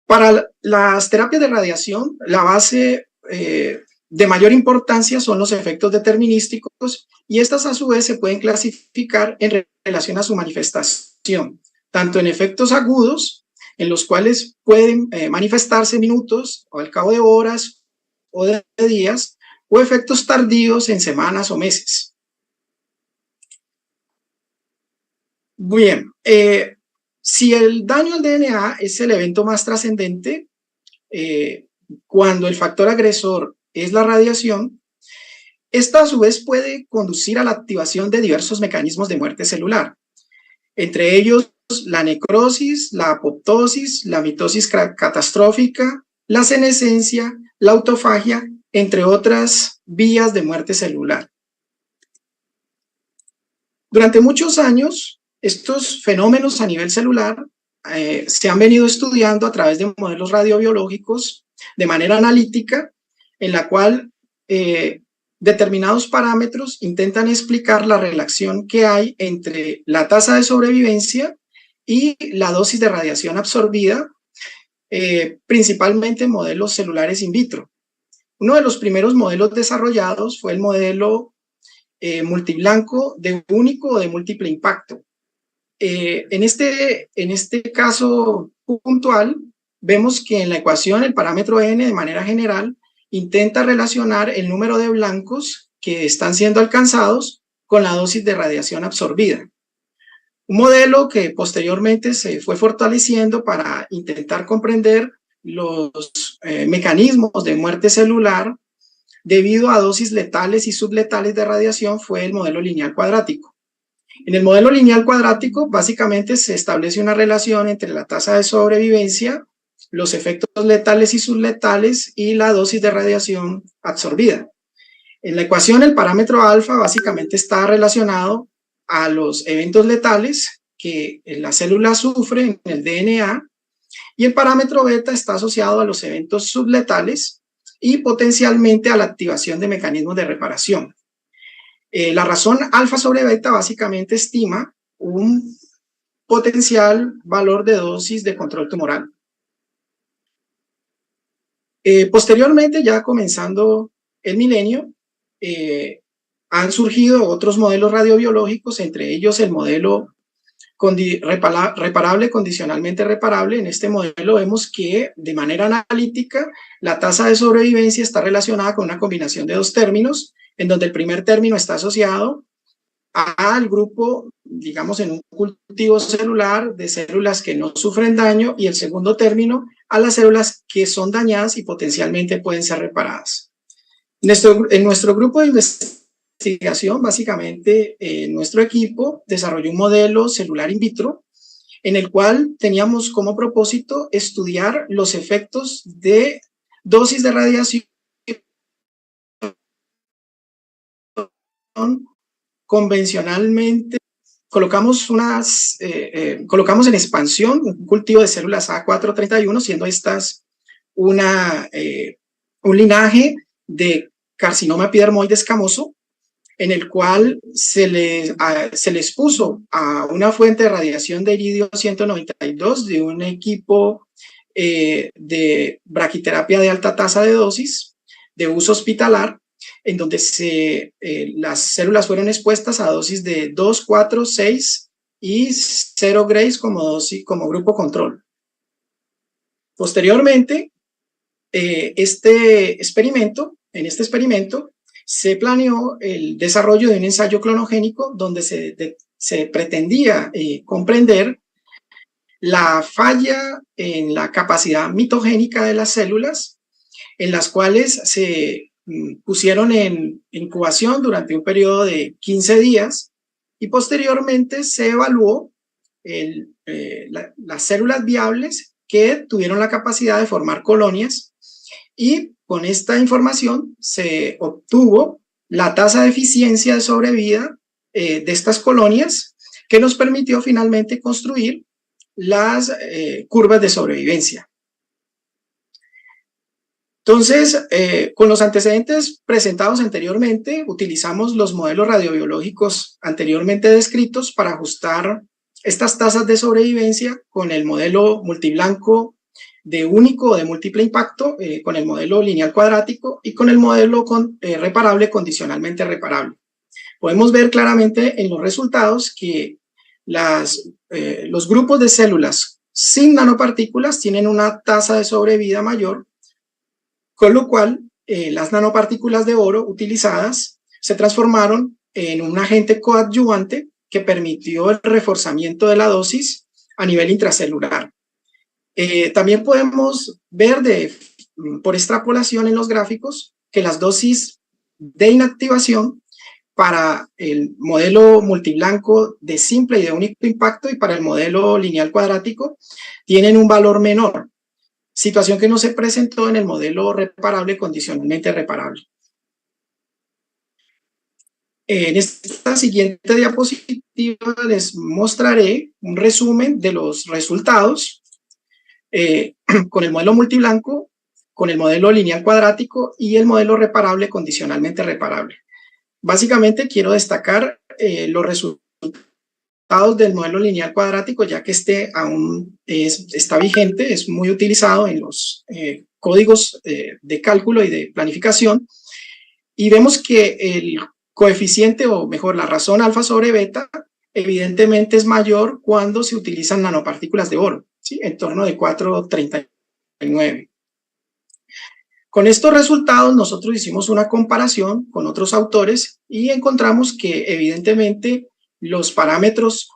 Para las terapias de radiación, la base de mayor importancia son los efectos determinísticos, y estas a su vez se pueden clasificar en relación a su manifestación, tanto en efectos agudos, en los cuales pueden manifestarse minutos o al cabo de horas o de días, o efectos tardíos en semanas o meses. Bien, si el daño al DNA es el evento más trascendente, cuando el factor agresor es la radiación, esta a su vez puede conducir a la activación de diversos mecanismos de muerte celular, entre ellos la necrosis, la apoptosis, la mitosis catastrófica, la senescencia, la autofagia, entre otras vías de muerte celular. Durante muchos años, estos fenómenos a nivel celular se han venido estudiando a través de modelos radiobiológicos de manera analítica, en la cual determinados parámetros intentan explicar la relación que hay entre la tasa de sobrevivencia y la dosis de radiación absorbida, principalmente en modelos celulares in vitro. Uno de los primeros modelos desarrollados fue el modelo multiblanco de único o de múltiple impacto. En este caso puntual, vemos que en la ecuación el parámetro n de manera general intenta relacionar el número de blancos que están siendo alcanzados con la dosis de radiación absorbida. Un modelo que posteriormente se fue fortaleciendo para intentar comprender los mecanismos de muerte celular debido a dosis letales y subletales de radiación fue el modelo lineal cuadrático. En el modelo lineal cuadrático, básicamente se establece una relación entre la tasa de sobrevivencia, los efectos letales y subletales y la dosis de radiación absorbida. En la ecuación, el parámetro alfa básicamente está relacionado a los eventos letales que la célula sufre en el DNA, y el parámetro beta está asociado a los eventos subletales y potencialmente a la activación de mecanismos de reparación. La razón alfa sobre beta básicamente estima un potencial valor de dosis de control tumoral. Posteriormente, ya comenzando el milenio, han surgido otros modelos radiobiológicos, entre ellos el modelo reparable, condicionalmente reparable. En este modelo vemos que de manera analítica la tasa de sobrevivencia está relacionada con una combinación de dos términos, en donde el primer término está asociado al grupo, digamos, en un cultivo celular de células que no sufren daño, y el segundo término a las células que son dañadas y potencialmente pueden ser reparadas. En nuestro grupo de investigación, básicamente, nuestro equipo desarrolló un modelo celular in vitro en el cual teníamos como propósito estudiar los efectos de dosis de radiación convencionalmente. Colocamos en expansión un cultivo de células A431, siendo estas un linaje de carcinoma epidermoide escamoso, en el cual se le expuso a una fuente de radiación de iridio 192 de un equipo de braquiterapia de alta tasa de dosis de uso hospitalar, en donde las células fueron expuestas a dosis de 2, 4, 6 y 0 grays como grupo control. Posteriormente, en este experimento se planeó el desarrollo de un ensayo clonogénico donde se pretendía comprender la falla en la capacidad mitogénica de las células, en las cuales se pusieron en incubación durante un periodo de 15 días y posteriormente se evaluó las células viables que tuvieron la capacidad de formar colonias, y con esta información se obtuvo la tasa de eficiencia de sobrevida de estas colonias, que nos permitió finalmente construir las curvas de sobrevivencia. Entonces, con los antecedentes presentados anteriormente, utilizamos los modelos radiobiológicos anteriormente descritos para ajustar estas tasas de sobrevivencia con el modelo multiblanco de único o de múltiple impacto, con el modelo lineal cuadrático y con el modelo reparable condicionalmente reparable. Podemos ver claramente en los resultados que los grupos de células sin nanopartículas tienen una tasa de sobrevida mayor, con lo cual las nanopartículas de oro utilizadas se transformaron en un agente coadyuvante que permitió el reforzamiento de la dosis a nivel intracelular. También podemos ver por extrapolación en los gráficos que las dosis de inactivación para el modelo multiblanco de simple y de único impacto y para el modelo lineal cuadrático tienen un valor menor, situación que no se presentó en el modelo reparable condicionalmente reparable. En esta siguiente diapositiva les mostraré un resumen de los resultados con el modelo multiblanco, con el modelo lineal cuadrático y el modelo reparable condicionalmente reparable. Básicamente quiero destacar los resultados del modelo lineal cuadrático, ya que este aún está vigente, es muy utilizado en los códigos de cálculo y de planificación, y vemos que el coeficiente, o mejor, la razón alfa sobre beta, evidentemente es mayor cuando se utilizan nanopartículas de oro, ¿sí? En torno de 4,39. Con estos resultados nosotros hicimos una comparación con otros autores y encontramos que evidentemente los parámetros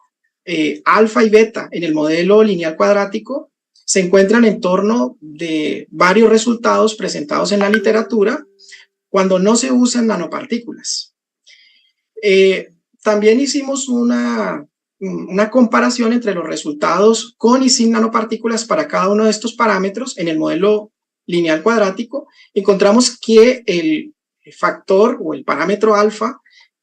alfa y beta en el modelo lineal cuadrático se encuentran en torno de varios resultados presentados en la literatura cuando no se usan nanopartículas. También hicimos una comparación entre los resultados con y sin nanopartículas para cada uno de estos parámetros en el modelo lineal cuadrático. Encontramos que el factor o el parámetro alfa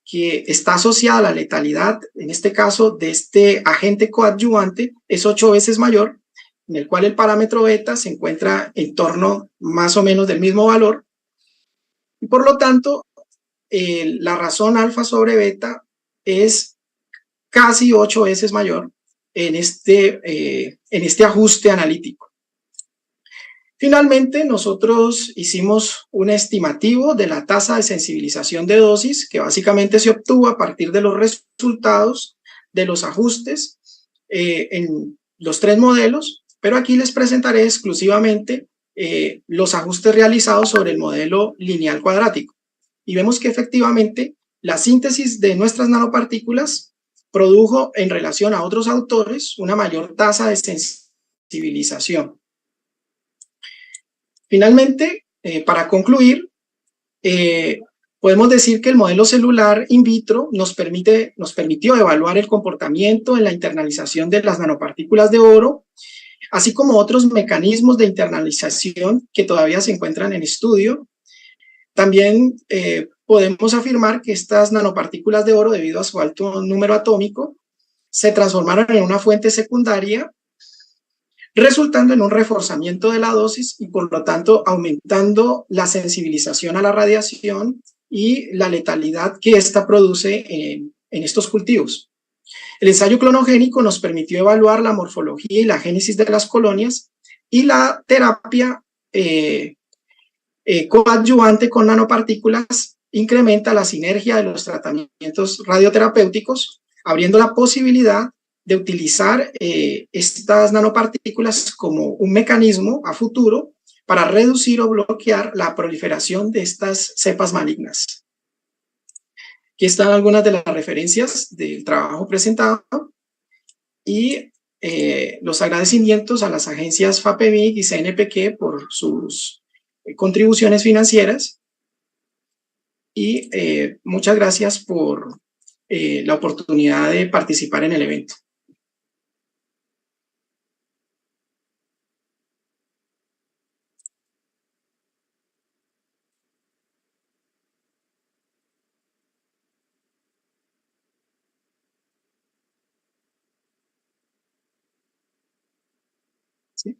que está asociado a la letalidad, en este caso de este agente coadyuvante, es 8 veces mayor, en el cual el parámetro beta se encuentra en torno más o menos del mismo valor, y por lo tanto la razón alfa sobre beta es casi 8 veces mayor en este ajuste analítico. Finalmente, nosotros hicimos un estimativo de la tasa de sensibilización de dosis, que básicamente se obtuvo a partir de los resultados de los ajustes en los 3 modelos, pero aquí les presentaré exclusivamente los ajustes realizados sobre el modelo lineal cuadrático. Y vemos que efectivamente la síntesis de nuestras nanopartículas produjo, en relación a otros autores, una mayor tasa de sensibilización. Finalmente, para concluir, podemos decir que el modelo celular in vitro nos permitió evaluar el comportamiento en la internalización de las nanopartículas de oro, así como otros mecanismos de internalización que todavía se encuentran en estudio. También podemos afirmar que estas nanopartículas de oro, debido a su alto número atómico, se transformaron en una fuente secundaria, resultando en un reforzamiento de la dosis y por lo tanto aumentando la sensibilización a la radiación y la letalidad que ésta produce en estos cultivos. El ensayo clonogénico nos permitió evaluar la morfología y la génesis de las colonias, y la terapia coadyuvante con nanopartículas incrementa la sinergia de los tratamientos radioterapéuticos, abriendo la posibilidad de utilizar estas nanopartículas como un mecanismo a futuro para reducir o bloquear la proliferación de estas cepas malignas. Aquí están algunas de las referencias del trabajo presentado y los agradecimientos a las agencias FAPEMIC y CNPq por sus contribuciones financieras, y muchas gracias por la oportunidad de participar en el evento. ¿Sí?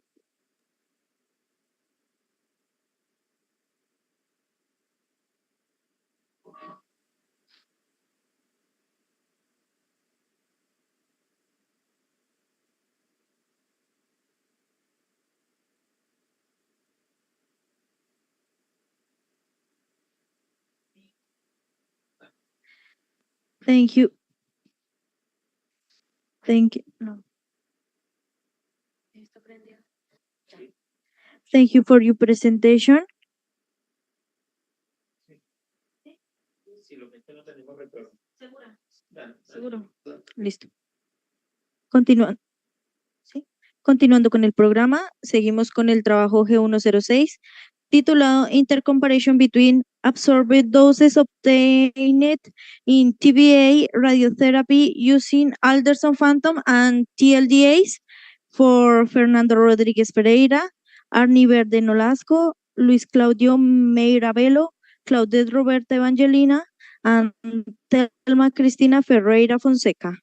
Thank you. Thank you. No. Thank you for your presentation. Seguro. Listo. Continuando. ¿Sí? Continuando con el programa, seguimos con el trabajo G106, titulado Intercomparison between absorbed doses obtained in TBA radiotherapy using Alderson Phantom and TLDAs for Fernando Rodríguez Pereira, Arni Verde Nolasco, Luis Claudio Meirabelo, Claudette Roberta Evangelina, and Telma Cristina Ferreira Fonseca.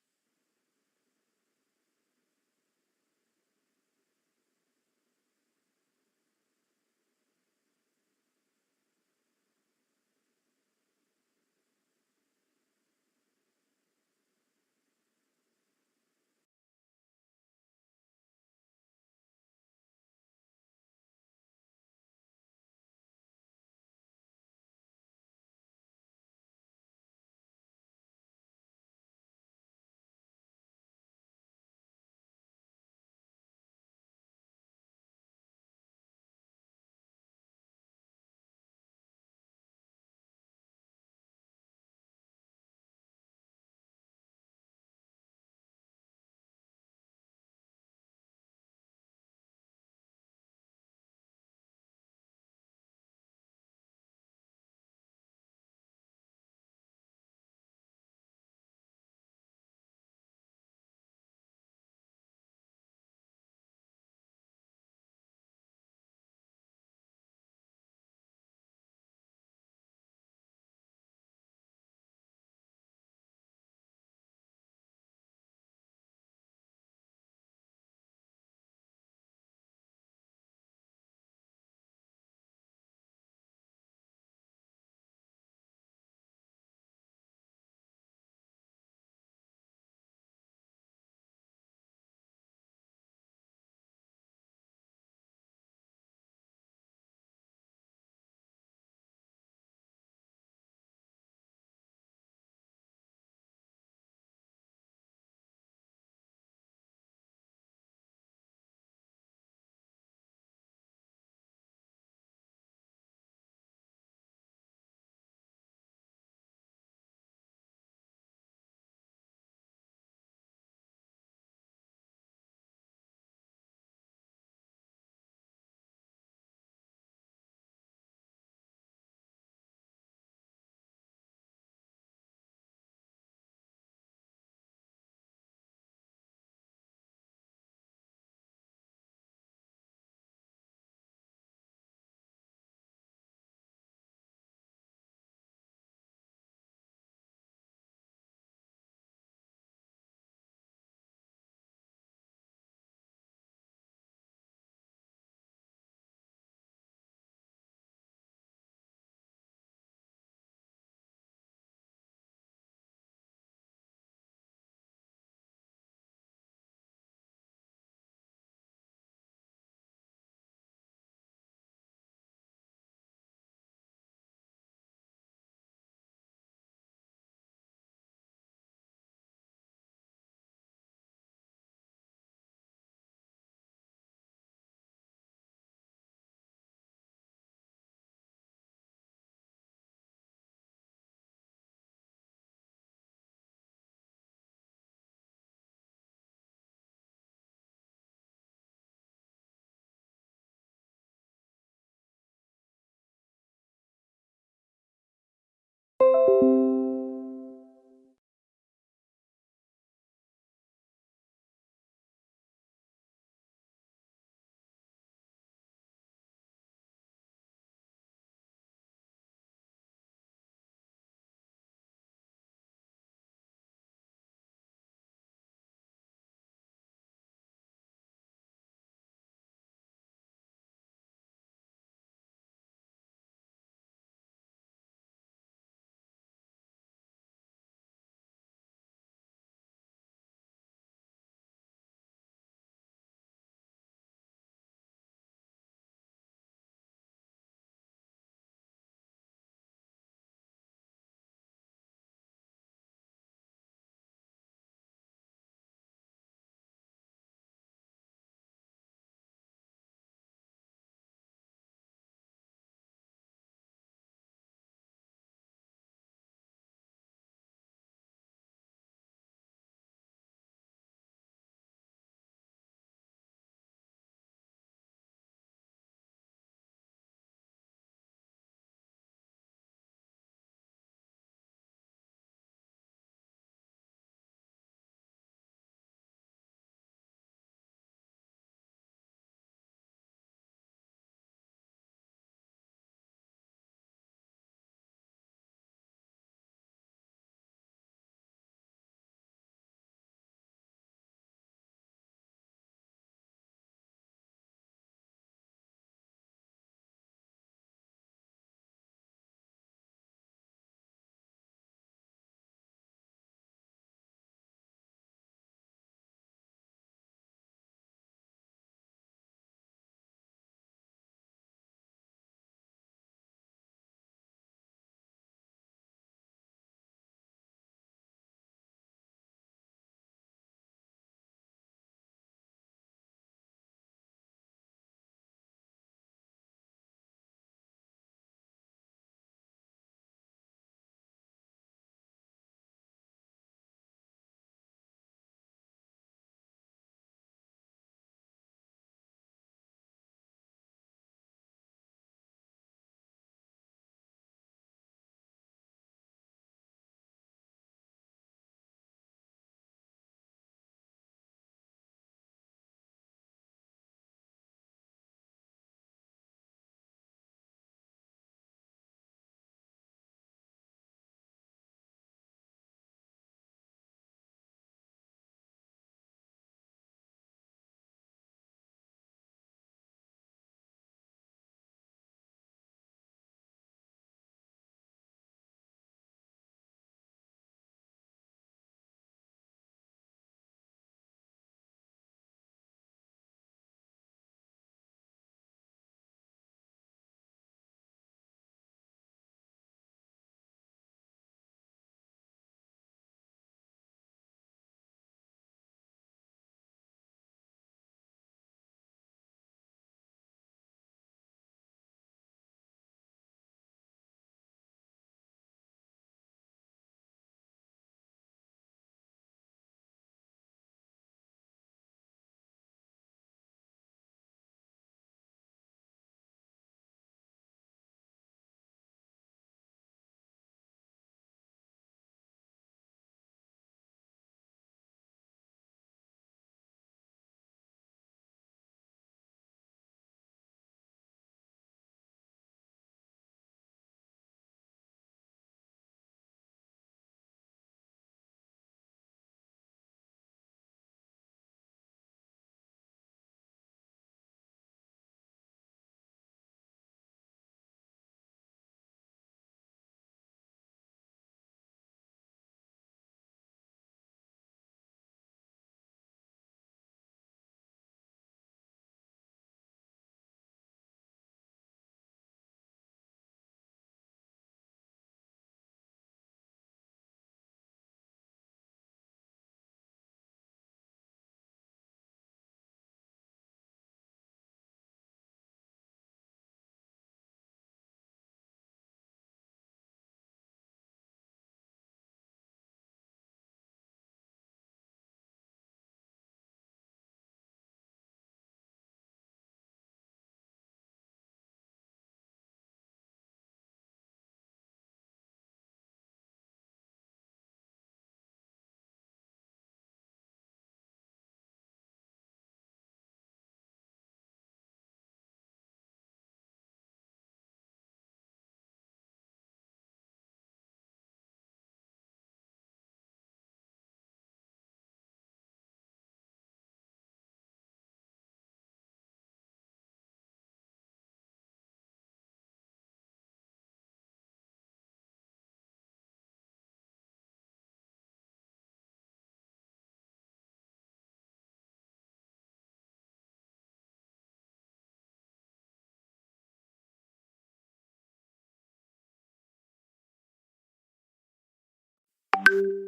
Obrigada.